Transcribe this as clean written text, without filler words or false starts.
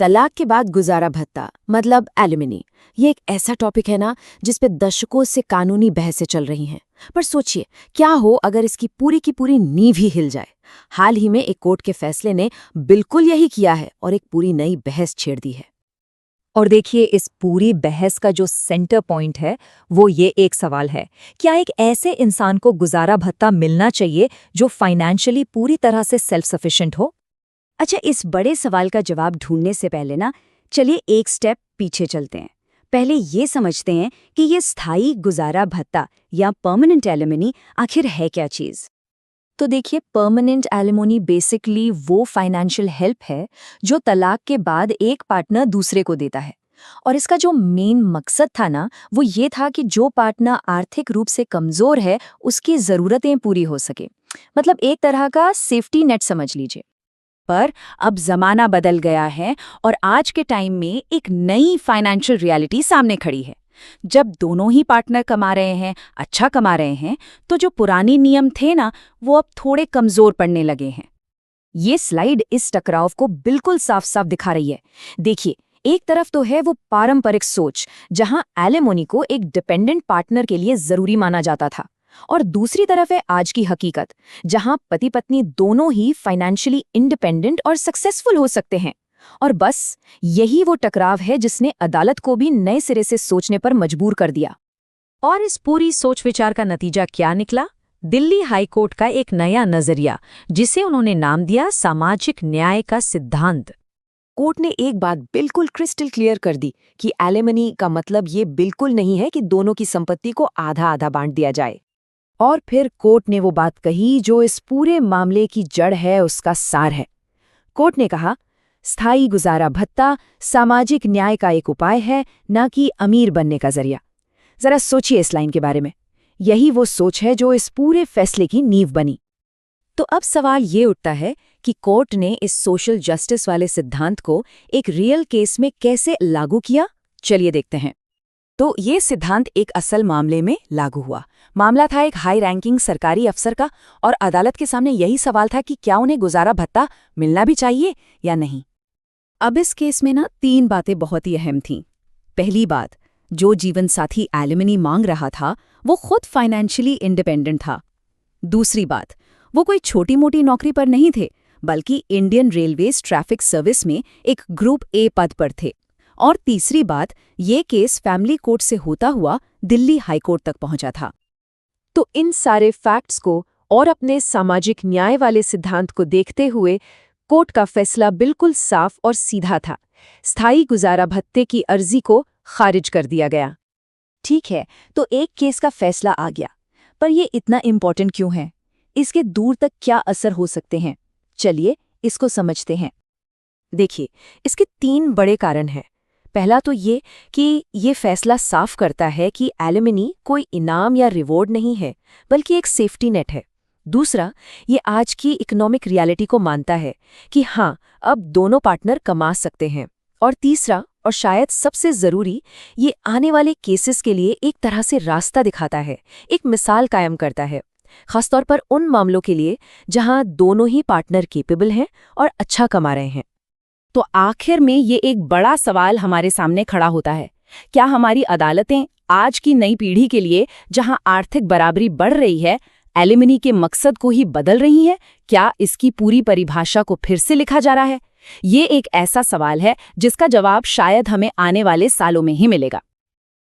तलाक के बाद गुजारा भत्ता मतलब एलिमनी, ये एक ऐसा टॉपिक है ना जिस पे दशकों से कानूनी बहसें चल रही हैं। पर सोचिए, क्या हो अगर इसकी पूरी की पूरी नींव ही हिल जाए। हाल ही में एक कोर्ट के फैसले ने बिल्कुल यही किया है और एक पूरी नई बहस छेड़ दी है। और देखिए, इस पूरी बहस का जो सेंटर पॉइंट है वो ये एक सवाल है, क्या एक ऐसे इंसान को गुजारा भत्ता मिलना चाहिए जो फाइनेंशियली पूरी तरह से सेल्फ सफिशिएंट हो? अच्छा, इस बड़े सवाल का जवाब ढूंढने से पहले ना चलिए एक स्टेप पीछे चलते हैं। पहले ये समझते हैं कि ये स्थायी गुजारा भत्ता या परमानेंट एलिमनी आखिर है क्या चीज़। तो देखिए, परमानेंट एलिमनी बेसिकली वो फाइनेंशियल हेल्प है जो तलाक के बाद एक पार्टनर दूसरे को देता है। और इसका जो मेन मकसद था ना, वो ये था कि जो पार्टनर आर्थिक रूप से कमज़ोर है उसकी ज़रूरतें पूरी हो सके। मतलब एक तरह का सेफ्टी नेट समझ लीजिए। पर अब जमाना बदल गया है और आज के टाइम में एक नई फाइनेंशियल रियलिटी सामने खड़ी है। जब दोनों ही पार्टनर कमा रहे हैं, अच्छा कमा रहे हैं, तो जो पुराने नियम थे ना, वो अब थोड़े कमजोर पड़ने लगे हैं। ये स्लाइड इस टकराव को बिल्कुल साफ साफ दिखा रही है। देखिए, एक तरफ तो है वो पारंपरिक सोच जहां एलिमनी को एक डिपेंडेंट पार्टनर के लिए जरूरी माना जाता था, और दूसरी तरफ है आज की हकीकत जहां पति पत्नी दोनों ही फाइनेंशियली इंडिपेंडेंट और सक्सेसफुल हो सकते हैं। और बस यही वो टकराव है जिसने अदालत को भी नए सिरे से सोचने पर मजबूर कर दिया। और इस पूरी सोच विचार का नतीजा क्या निकला? दिल्ली हाई कोर्ट का एक नया नजरिया, जिसे उन्होंने नाम दिया सामाजिक न्याय का सिद्धांत। कोर्ट ने एक बात बिल्कुल क्रिस्टल क्लियर कर दी कि एलिमनी का मतलब ये बिल्कुल नहीं है कि दोनों की संपत्ति को आधा आधा बांट दिया जाए। और फिर कोर्ट ने वो बात कही जो इस पूरे मामले की जड़ है, उसका सार है। कोर्ट ने कहा, स्थायी गुजारा भत्ता सामाजिक न्याय का एक उपाय है, न कि अमीर बनने का जरिया। जरा सोचिए इस लाइन के बारे में। यही वो सोच है जो इस पूरे फैसले की नींव बनी। तो अब सवाल ये उठता है कि कोर्ट ने इस सोशल जस्टिस वाले सिद्धांत को एक रियल केस में कैसे लागू किया। चलिए देखते हैं। तो ये सिद्धांत एक असल मामले में लागू हुआ। मामला था एक हाई रैंकिंग सरकारी अफसर का, और अदालत के सामने यही सवाल था कि क्या उन्हें गुजारा भत्ता मिलना भी चाहिए या नहीं। अब इस केस में ना 3 बातें बहुत ही अहम थीं। पहली बात, जो जीवन साथी एलिमनी मांग रहा था वो खुद फाइनेंशियली इंडिपेंडेंट था। दूसरी बात, वो कोई छोटी मोटी नौकरी पर नहीं थे, बल्कि इंडियन रेलवेज ट्रैफिक सर्विस में एक ग्रुप ए पद पर थे। और तीसरी बात, ये केस फैमिली कोर्ट से होता हुआ दिल्ली हाई कोर्ट तक पहुंचा था। तो इन सारे फैक्ट्स को और अपने सामाजिक न्याय वाले सिद्धांत को देखते हुए कोर्ट का फैसला बिल्कुल साफ और सीधा था। स्थायी गुजारा भत्ते की अर्जी को खारिज कर दिया गया। ठीक है, तो एक केस का फैसला आ गया, पर ये इतना इम्पोर्टेंट क्यों है? इसके दूर तक क्या असर हो सकते हैं? चलिए इसको समझते हैं। देखिए, इसके 3 बड़े कारण हैं। पहला तो ये कि ये फैसला साफ करता है कि एलिमनी कोई इनाम या रिवॉर्ड नहीं है, बल्कि एक सेफ्टी नेट है। दूसरा, ये आज की इकोनॉमिक रियलिटी को मानता है कि हाँ, अब दोनों पार्टनर कमा सकते हैं। और तीसरा, और शायद सबसे ज़रूरी, ये आने वाले केसेस के लिए एक तरह से रास्ता दिखाता है, एक मिसाल कायम करता है, खासतौर पर उन मामलों के लिए जहां दोनों ही पार्टनर केपेबल हैं और अच्छा कमा रहे हैं। तो आखिर में ये एक बड़ा सवाल हमारे सामने खड़ा होता है, क्या हमारी अदालतें आज की नई पीढ़ी के लिए, जहां आर्थिक बराबरी बढ़ रही है, एलिमनी के मकसद को ही बदल रही हैं? क्या इसकी पूरी परिभाषा को फिर से लिखा जा रहा है? ये एक ऐसा सवाल है जिसका जवाब शायद हमें आने वाले सालों में ही मिलेगा।